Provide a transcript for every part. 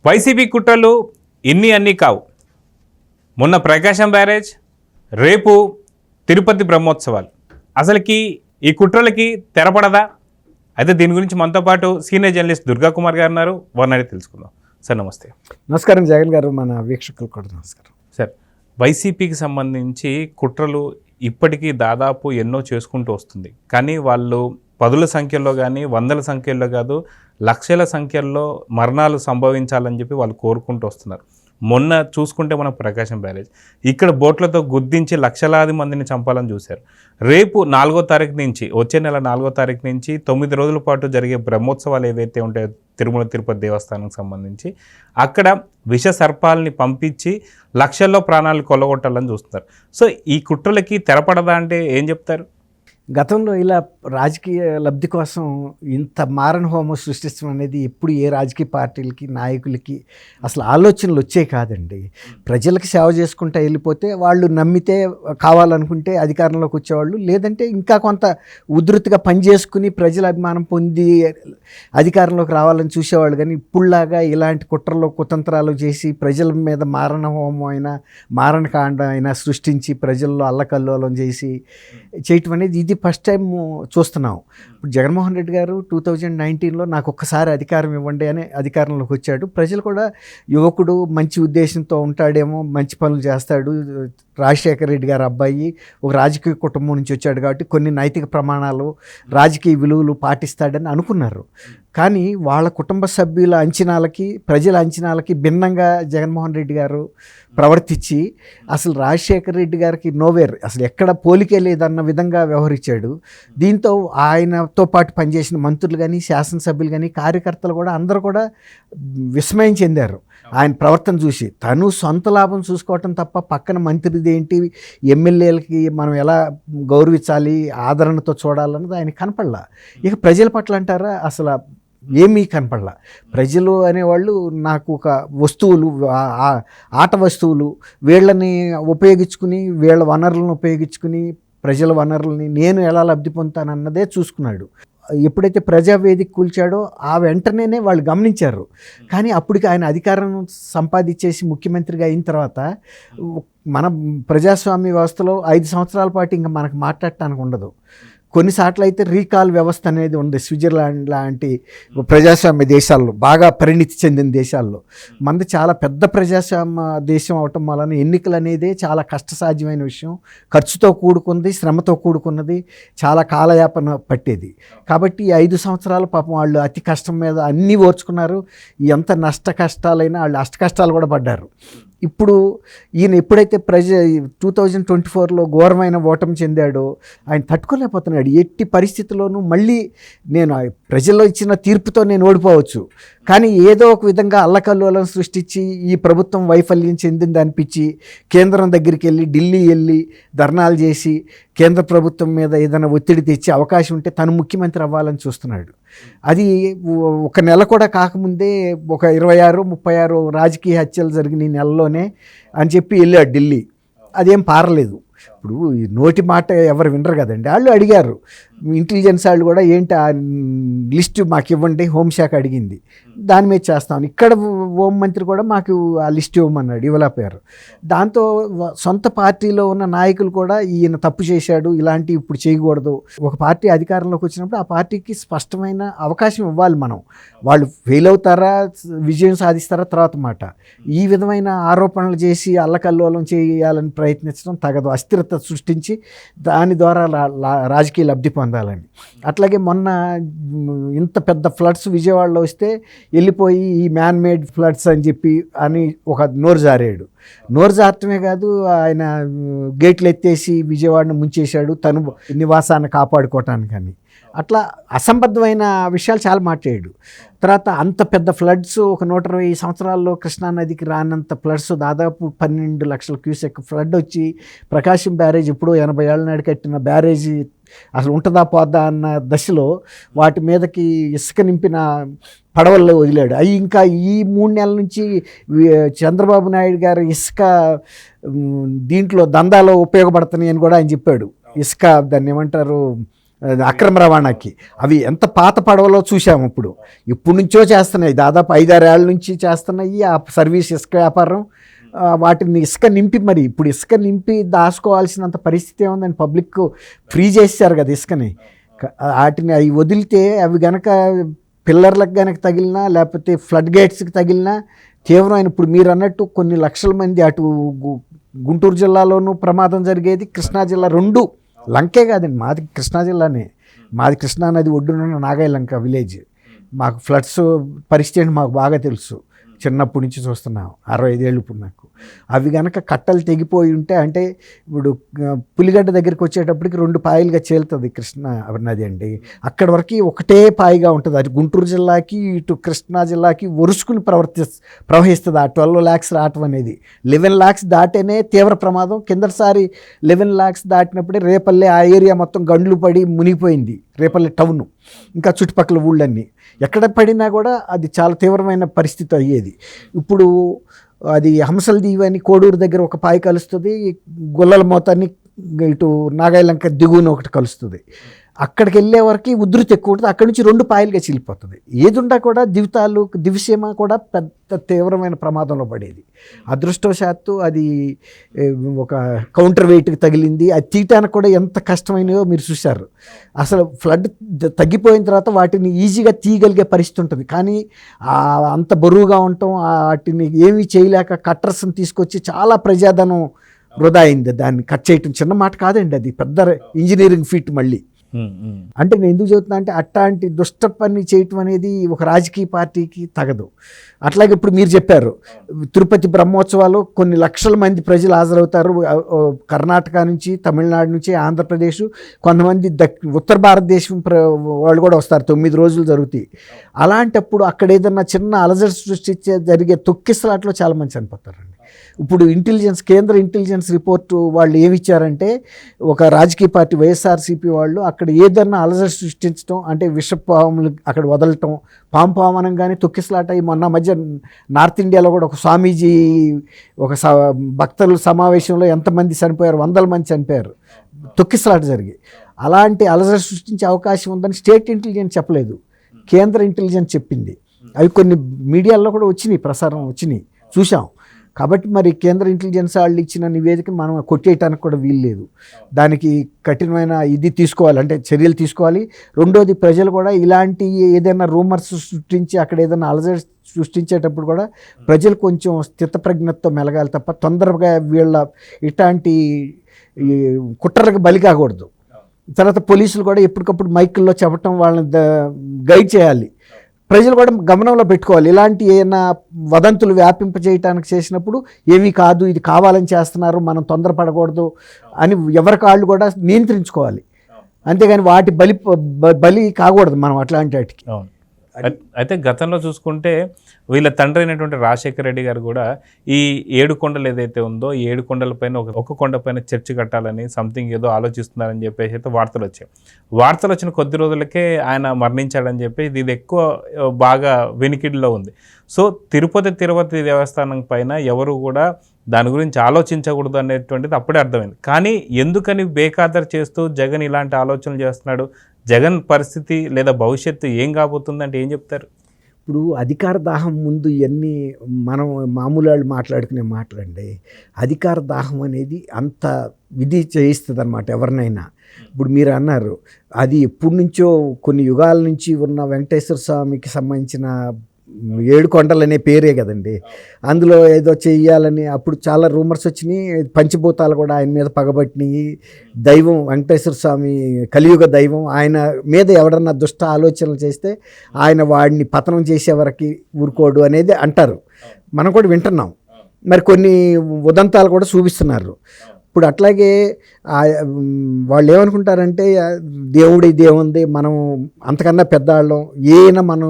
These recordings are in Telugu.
వైసీపీ కుట్రలు అన్నీ కావు. మొన్న ప్రకాశం బ్యారేజ్, రేపు తిరుపతి బ్రహ్మోత్సవాలు. అసలుకి ఈ కుట్రలకి తెరపడదా? అయితే దీని గురించి మనతో పాటు సీనియర్ జర్నలిస్ట్ దుర్గా కుమార్ గారు ఉన్నారు. వారిని తెలుసుకుందాం. సార్ నమస్తే. నమస్కారం జగన్ గారు, మన వీక్షకులు కూడా నమస్కారం. సార్, వైసీపీకి సంబంధించి కుట్రలు ఇప్పటికీ దాదాపు ఎన్నో చేసుకుంటూ వస్తుంది. కానీ వాళ్ళు పదుల సంఖ్యలో కానీ వందల సంఖ్యలో కాదు, లక్షల సంఖ్యల్లో మరణాలు సంభవించాలని చెప్పి వాళ్ళు కోరుకుంటూ వస్తున్నారు. మొన్న చూసుకుంటే మనం ప్రకాశం బ్యారేజ్ ఇక్కడ బోట్లతో గుద్దించి లక్షలాది మందిని చంపాలని చూశారు. రేపు 4వ తారీఖు నుంచి, వచ్చే నెల 4వ తారీఖు నుంచి 9 రోజుల పాటు జరిగే బ్రహ్మోత్సవాలు ఏవైతే ఉంటాయో తిరుమల తిరుపతి దేవస్థానానికి సంబంధించి, అక్కడ విష సర్పాలని పంపించి లక్షల్లో ప్రాణాలు కొల్లగొట్టాలని చూస్తున్నారు. సో ఈ కుట్రలకి తెరపడదా అంటే ఏం చెప్తారు? గతంలో ఇలా రాజకీయ లబ్ధి కోసం ఇంత మారణ హోమం సృష్టించడం అనేది ఎప్పుడు ఏ రాజకీయ పార్టీలకి, నాయకులకి అసలు ఆలోచనలు వచ్చాయి కాదండి. ప్రజలకు సేవ చేసుకుంటూ వెళ్ళిపోతే వాళ్ళు నమ్మితే కావాలనుకుంటే అధికారంలోకి వచ్చేవాళ్ళు, లేదంటే ఇంకా కొంత ఉధృతిగా పనిచేసుకుని ప్రజల అభిమానం పొంది అధికారంలోకి రావాలని చూసేవాళ్ళు. కానీ ఇప్పుడులాగా ఇలాంటి కుట్రలు కుతంత్రాలు చేసి ప్రజల మీద మారణ హోమం అయినా మారణకాండ అయినా సృష్టించి ప్రజల్లో అల్లకల్లోలం చేసి చేయటం అనేది ఇది ఫస్ట్ టైం చూస్తున్నాం. ఇప్పుడు జగన్మోహన్ రెడ్డి గారు 2019లో నాకు ఒక్కసారి అధికారం ఇవ్వండి అని అధికారంలోకి వచ్చాడు. ప్రజలు కూడా యువకుడు మంచి ఉద్దేశంతో ఉంటాడేమో, మంచి పనులు చేస్తాడు, రాజశేఖర రెడ్డి గారు అబ్బాయి ఒక రాజకీయ కుటుంబం నుంచి వచ్చాడు కాబట్టి కొన్ని నైతిక ప్రమాణాలు, రాజకీయ విలువలు పాటిస్తాడని అనుకున్నారు. కానీ వాళ్ళ కుటుంబ సభ్యుల అంచనాలకి, ప్రజల అంచనాలకి భిన్నంగా జగన్మోహన్ రెడ్డి గారు ప్రవర్తించి అసలు రాజశేఖర రెడ్డి గారికి నోవేర్, అసలు ఎక్కడ పోలికే లేదన్న విధంగా వ్యవహరించాడు. దీంతో ఆయనతో పాటు పనిచేసిన మంత్రులు కానీ, శాసనసభ్యులు కానీ, కార్యకర్తలు కూడా అందరూ కూడా విస్మయం చెందారు ఆయన ప్రవర్తన చూసి. తను సొంత లాభం చూసుకోవటం తప్ప పక్కన మంత్రిది ఏంటి, ఎమ్మెల్యేలకి మనం ఎలా గౌరవించాలి, ఆదరణతో చూడాలన్నది ఆయన కనపడలా. ఇక ప్రజల పట్ల అంటారా, అసలు ఏమీ కనపడలా. ప్రజలు అనేవాళ్ళు నాకు ఒక వస్తువులు, ఆట వస్తువులు, వీళ్ళని ఉపయోగించుకుని, వీళ్ళ వనరులను ఉపయోగించుకుని ప్రజల వనరులని నేను ఎలా లబ్ధి పొందుతానన్నదే చూసుకున్నాడు. ఎప్పుడైతే ప్రజావేదిక కూల్చాడో ఆ వెంటనే వాళ్ళు గమనించారు. కానీ అప్పటికి ఆయన అధికారం సంపాదించేసి ముఖ్యమంత్రిగా అయిన తర్వాత మన ప్రజాస్వామ్య వ్యవస్థలో 5 సంవత్సరాల పాటు ఇంకా మనకు మాట్లాడటానికి ఉండదు. కొన్నిసార్లు అయితే రీకాల్ వ్యవస్థ అనేది ఉంది. స్విట్జర్లాండ్ లాంటి ప్రజాస్వామ్య దేశాల్లో, బాగా పరిణితి చెందిన దేశాల్లో. మనది చాలా పెద్ద ప్రజాస్వామ్య దేశం అవటం వలన ఎన్నికలు అనేది చాలా కష్టసాధ్యమైన విషయం, ఖర్చుతో కూడుకున్నది, శ్రమతో కూడుకున్నది, చాలా కాలయాపన పట్టేది. కాబట్టి 5 సంవత్సరాలు పాపం వాళ్ళు అతి కష్టం మీద అన్నీ ఓర్చుకున్నారు. ఎంత నష్ట కష్టాలైనా వాళ్ళు అష్ట కష్టాలు కూడా పడ్డారు. ఇప్పుడు ఈయన ఎప్పుడైతే 2024లో ఘోరమైన ఓటమి చెందాడో ఆయన తట్టుకోలేకపోతున్నాడు. ఎట్టి పరిస్థితుల్లోనూ మళ్ళీ నేను ప్రజల్లో ఇచ్చిన తీర్పుతో నేను ఓడిపోవచ్చు, కానీ ఏదో ఒక విధంగా అల్లకల్లోలం సృష్టించి ఈ ప్రభుత్వం వైఫల్యం చెందింది అనిపించి కేంద్రం దగ్గరికి వెళ్ళి, ఢిల్లీ వెళ్ళి ధర్నాలు చేసి కేంద్ర ప్రభుత్వం మీద ఏదైనా ఒత్తిడి తెచ్చి అవకాశం ఉంటే తను ముఖ్యమంత్రి అవ్వాలని చూస్తున్నాడు. అది ఒక నెల కూడా కాకముందే ఒక 26-36 రాజకీయ హత్యలు జరిగిన ఈ నెలలోనే అని చెప్పి వెళ్ళాడు ఢిల్లీ. అదేం పారలేదు. ఇప్పుడు ఈ నోటి మాట ఎవరు వినరు కదండి. వాళ్ళు అడిగారు, ఇంటెలిజెన్స్ వాళ్ళు కూడా ఏంటి ఆ లిస్టు మాకు ఇవ్వండి, హోంశాఖ అడిగింది, దాని మీద చేస్తాను. ఇక్కడ హోంమంత్రి కూడా మాకు ఆ లిస్ట్ ఇవ్వమన్నాడు, ఇవ్వలేకపోయారు. దాంతో సొంత పార్టీలో ఉన్న నాయకులు కూడా ఈయన తప్పు చేశాడు, ఇలాంటివి ఇప్పుడు చేయకూడదు. ఒక పార్టీ అధికారంలోకి వచ్చినప్పుడు ఆ పార్టీకి స్పష్టమైన అవకాశం ఇవ్వాలి మనం. వాళ్ళు ఫెయిల్ అవుతారా, విజయం సాధిస్తారా తర్వాత మాట. ఈ విధమైన ఆరోపణలు చేసి అల్లకల్లోలం చేయాలని ప్రయత్నించడం తగదు. అస్థిరత సృష్టించి దాని ద్వారా రాజకీయ లబ్ధి పొందాలని. అట్లాగే మొన్న ఇంత పెద్ద ఫ్లడ్స్ విజయవాడలో వస్తే వెళ్ళిపోయి ఈ మ్యాన్ మేడ్ ఫ్లడ్స్ అని చెప్పి అని ఒక నోరు జారాడు. నోరు జారటమే కాదు, ఆయన గేట్లు ఎత్తేసి విజయవాడను ముంచేశాడు తను నివాసాన్ని కాపాడుకోవటానికని. అట్లా అసంబద్ధమైన విషయాలు చాలా మాట్లాడాడు. తర్వాత అంత పెద్ద ఫ్లడ్స్, ఒక 120 సంవత్సరాల్లో కృష్ణానదికి రానంత ఫ్లడ్స్, దాదాపు 12 లక్షల క్యూసెక్ ఫ్లడ్ వచ్చి ప్రకాశం బ్యారేజ్ ఎప్పుడో 80 ఏళ్ళ నాడు కట్టిన బ్యారేజీ అసలు ఉంటుందా పోద్దా అన్న దశలో వాటి మీదకి ఇసుక నింపిన పడవల్లో వదిలాడు. అవి ఇంకా ఈ 3 నెలల నుంచి చంద్రబాబు నాయుడు గారు ఇసుక దీంట్లో దందాలో ఉపయోగపడుతున్నాయి అని కూడా ఆయన చెప్పాడు. ఇసుక దాన్ని ఏమంటారు, అక్రమ రవాణాకి. అవి ఎంత పాత పడవలో చూసాము. ఇప్పుడు నుంచో చేస్తున్నాయి, దాదాపు 5-6 ఏళ్ళ నుంచి చేస్తున్నాయి ఆ సర్వీస్ ఇసుక వ్యాపారం. వాటిని ఇసుక నింపి, మరి ఇప్పుడు ఇసుక నింపి దాచుకోవాల్సినంత పరిస్థితి ఏముందని, పబ్లిక్ ఫ్రీ చేశారు కదా ఇసుకని. వాటిని అవి వదిలితే అవి గనక పిల్లర్లకు గనక తగిలినా, లేకపోతే ఫ్లడ్ గేట్స్కి తగిలినా తీవ్రమైన, ఇప్పుడు మీరు అన్నట్టు కొన్ని లక్షల మంది, అటు గుంటూరు జిల్లాలోనూ ప్రమాదం జరిగేది, కృష్ణా జిల్లా, 2 లంకే కాదండి, మాది కృష్ణా జిల్లానే, మాది కృష్ణా నది ఒడ్డున నాగాయలంక విలేజ్. మాకు ఫ్లడ్స్ పరిస్థితి మాకు బాగా తెలుసు, చిన్నప్పటి నుంచి చూస్తున్నాం, 65 ఏళ్ళు ఇప్పుడు నాకు. అవి కనుక కట్టలు తెగిపోయి ఉంటే, అంటే ఇప్పుడు పులిగడ్డ దగ్గరికి వచ్చేటప్పటికి 2 పాయలుగా చేలుతుంది కృష్ణా నది అండి. అక్కడి వరకు ఒకటే పాయిగా ఉంటుంది. అది గుంటూరు జిల్లాకి ఇటు కృష్ణా జిల్లాకి ఒరుసుకుని ప్రవహిస్తుంది. ఆ 12 lakhs రావటం అనేది 11 lakhs దాటేనే తీవ్ర ప్రమాదం. కిందటిసారి 11 lakhs దాటినప్పుడే రేపల్లె ఆ ఏరియా మొత్తం గండ్లు పడి మునిగిపోయింది, రేపల్లె టౌన్ ఇంకా చుట్టుపక్కల ఊళ్ళన్నీ. ఎక్కడ పడినా కూడా అది చాలా తీవ్రమైన పరిస్థితి అయ్యేది. ఇప్పుడు అది హంసల దీవి అని కోడూరు దగ్గర ఒక పాయి కలుస్తుంది, గొల్లల మోతాన్ని ఇటు నాగాయలంక దిగువన ఒకటి కలుస్తుంది. అక్కడికి వెళ్ళే వరకు ఉధృతి ఎక్కువ ఉంటుంది, అక్కడి నుంచి 2 పాయలుగా చీలిపోతుంది. ఏదుండా కూడా దివిసీమ కూడా పెద్ద తీవ్రమైన ప్రమాదంలో పడేది. అదృష్టవశాత్తు అది ఒక కౌంటర్ వెయిట్కి తగిలింది. అది తీయటానికి కూడా ఎంత కష్టమైనదో మీరు చూశారు. అసలు ఫ్లడ్ తగ్గిపోయిన తర్వాత వాటిని ఈజీగా తీయగలిగే పరిస్థితి ఉంటుంది, కానీ అంత బరువుగా ఉండటం, వాటిని ఏమీ చేయలేక కట్టర్స్ని తీసుకొచ్చి చాలా ప్రజాధనం వృధా అయింది. దాన్ని కట్ చేయటం చిన్న మాట కాదండి, అది పెద్ద ఇంజనీరింగ్ ఫీట్. మళ్ళీ అంటే నేను ఎందుకు చెబుతున్నా అంటే, అట్లాంటి దుష్ట పని చేయటం అనేది ఒక రాజకీయ పార్టీకి తగదు. అట్లాగే ఇప్పుడు మీరు చెప్పారు, తిరుపతి బ్రహ్మోత్సవాలు కొన్ని లక్షల మంది ప్రజలు హాజరవుతారు. కర్ణాటక నుంచి, తమిళనాడు నుంచి, ఆంధ్రప్రదేశ్, కొంతమంది ఉత్తర భారతదేశం వాళ్ళు కూడా వస్తారు. 9 రోజులు జరుగుతాయి. అలాంటప్పుడు అక్కడ ఏదన్నా చిన్న అలజడి సృష్టించే జరిగే తొక్కిసలాట్లో చాలామంది చనిపోతారండి. ఇప్పుడు కేంద్ర ఇంటెలిజెన్స్ రిపోర్టు వాళ్ళు ఏమిచ్చారంటే, ఒక రాజకీయ పార్టీ వైఎస్ఆర్సీపీ వాళ్ళు అక్కడ ఏదన్నా అలజడి సృష్టించడం, అంటే విషపాములు అక్కడ వదలటం, పాము అనగానే తొక్కిసలాట. ఈ మొన్న మధ్య నార్త్ ఇండియాలో కూడా ఒక స్వామీజీ ఒక భక్తుల సమావేశంలో ఎంతమంది చనిపోయారు, 100 మంది చనిపోయారు, తొక్కిసలాట జరిగి. అలాంటి అలజడి సృష్టించే అవకాశం ఉందని స్టేట్ ఇంటెలిజెన్స్ చెప్పలేదు, కేంద్ర ఇంటెలిజెన్స్ చెప్పింది. అవి కొన్ని మీడియాల్లో కూడా వచ్చినాయి, ప్రసారం వచ్చినాయి, చూసాం. కాబట్టి మరి కేంద్ర ఇంటెలిజెన్స్ వాళ్ళు ఇచ్చిన నివేదిక మనం కొట్టేయటానికి కూడా వీలు లేదు. దానికి కఠినమైన తీసుకోవాలి, అంటే చర్యలు తీసుకోవాలి. రెండోది, ప్రజలు కూడా ఇలాంటి ఏదైనా రూమర్స్ సృష్టించి అక్కడ ఏదైనా అలజడి సృష్టించేటప్పుడు కూడా ప్రజలు కొంచెం స్థితప్రజ్ఞతతో మెలగాలి తప్ప తొందరగా ఇట్లాంటి కుట్రలకు బలి కాకూడదు. తర్వాత పోలీసులు కూడా ఎప్పటికప్పుడు మైకుల్లో చెప్పటం, వాళ్ళని గైడ్ చేయాలి. ప్రజలు కూడా గమనంలో పెట్టుకోవాలి. ఇలాంటి ఏమైనా వదంతులు వ్యాపింపజేయటానికి చేసినప్పుడు ఏమీ కాదు, ఇది కావాలని చేస్తున్నారు, మనం తొందరపడకూడదు అని ఎవరి కాళ్ళు కూడా నియంత్రించుకోవాలి. అంతేగాని వాటి బలి కాకూడదు మనం అట్లాంటి వాటికి. అయితే గతంలో చూసుకుంటే వీళ్ళ తండ్రి అయినటువంటి రాజశేఖర రెడ్డి గారు కూడా ఈ 7 కొండలు ఏదైతే ఉందో, ఈ 7 కొండలపైన ఒక కొండపైన చర్చి కట్టాలని సంథింగ్ ఏదో ఆలోచిస్తున్నారని చెప్పేసి అయితే వార్తలు వచ్చాయి. వార్తలు వచ్చిన కొద్ది రోజులకే ఆయన మరణించాడని చెప్పి ఇది ఎక్కువ బాగా వెనికిడిలో ఉంది. సో తిరుపతి దేవస్థానం పైన ఎవరు కూడా దాని గురించి ఆలోచించకూడదు అనేటువంటిది అప్పుడే అర్థమైంది. కానీ ఎందుకని బేఖాతరు చేస్తూ జగన్ ఇలాంటి ఆలోచనలు చేస్తున్నాడు? జగన్ పరిస్థితి లేదా భవిష్యత్తు ఏం కాబోతుందంటే ఏం చెప్తారు? ఇప్పుడు అధికార దాహం ముందు ఇవన్నీ మనం మామూలు వాళ్ళు మాట్లాడుకునే మాటలండి. అధికార దాహం అనేది అంత విధి చేయిస్తుంది అన్నమాట ఎవరినైనా. ఇప్పుడు మీరు అన్నారు, అది ఎప్పటి నుంచో కొన్ని యుగాల నుంచి ఉన్న వెంకటేశ్వర స్వామికి సంబంధించిన 7 కొండలు అనే పేరే కదండి. అందులో ఏదో చెయ్యాలని అప్పుడు చాలా రూమర్స్ వచ్చినాయి. పంచభూతాలు కూడా ఆయన మీద పగబట్టినాయి. దైవం వెంకటేశ్వర స్వామి కలియుగ దైవం, ఆయన మీద ఎవడన్నా దుష్ట ఆలోచనలు చేస్తే ఆయన వాడిని పతనం చేసే వరకు ఊరుకోడు అనేది అంటారు. మనం కూడా వింటున్నాం. మరి కొన్ని ఉదంతాలు కూడా చూపిస్తున్నారు. ఇప్పుడు అట్లాగే వాళ్ళు ఏమనుకుంటారంటే, దేవుంది, మనం అంతకన్నా పెద్దవాళ్ళం, మనం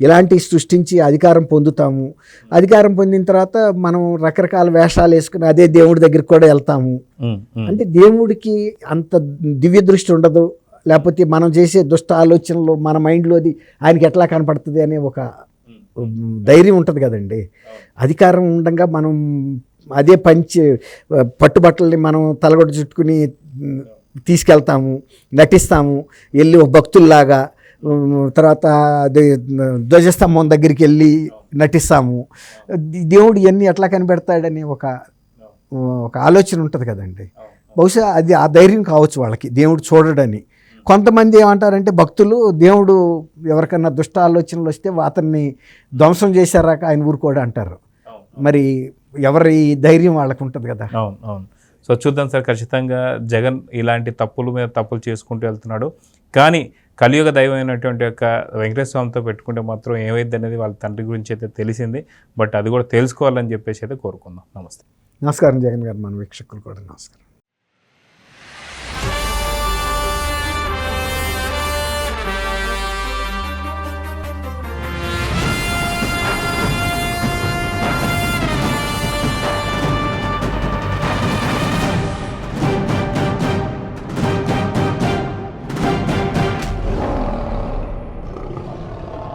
ఇలాంటి సృష్టించి అధికారం పొందుతాము. అధికారం పొందిన తర్వాత మనం రకరకాల వేషాలు వేసుకుని అదే దేవుడి దగ్గరికి కూడా వెళ్తాము. అంటే దేవుడికి అంత దివ్య దృష్టి ఉండదు, లేకపోతే మనం చేసే దుష్ట ఆలోచనలు మన మైండ్లోది ఆయనకి ఎట్లా కనపడుతుంది అనే ఒక ధైర్యం ఉంటుంది కదండి. అధికారం ఉండగా మనం అదే పట్టుబట్టల్ని మనం తలగొట్టు చుట్టుకుని తీసుకెళ్తాము, నటిస్తాము, వెళ్ళి ఒక భక్తుల్లాగా, తర్వాత ధ్వజస్తంభం దగ్గరికి వెళ్ళి నటిస్తాము. దేవుడు ఇవన్నీ ఎట్లా కనిపెడతాడని ఒక ఆలోచన ఉంటుంది కదండి. బహుశా అది ఆ ధైర్యం కావచ్చు వాళ్ళకి, దేవుడు చూడడని. కొంతమంది ఏమంటారంటే భక్తులు, దేవుడు ఎవరికన్నా దుష్ట ఆలోచనలు వస్తే అతన్ని ధ్వంసం చేశారాక ఆయన ఊరుకోడు అంటారు. మరి ఎవరి ధైర్యం వాళ్ళకు ఉంటుంది కదా. అవును అవును. సో చూద్దాం సార్, ఖచ్చితంగా జగన్ ఇలాంటి తప్పుల మీద తప్పులు చేసుకుంటూ వెళ్తున్నాడు. కానీ కలియుగ దైవం అయినటువంటి యొక్క వెంకటేశ్వర స్వామితో పెట్టుకుంటే మాత్రం ఏమైంది అనేది వాళ్ళ తండ్రి గురించి అయితే తెలిసింది. బట్ అది కూడా తెలుసుకోవాలని చెప్పేసి అయితే కోరుకుందాం. నమస్తే. నమస్కారం జగన్ గారు, మన వీక్షకులు కూడా నమస్కారం.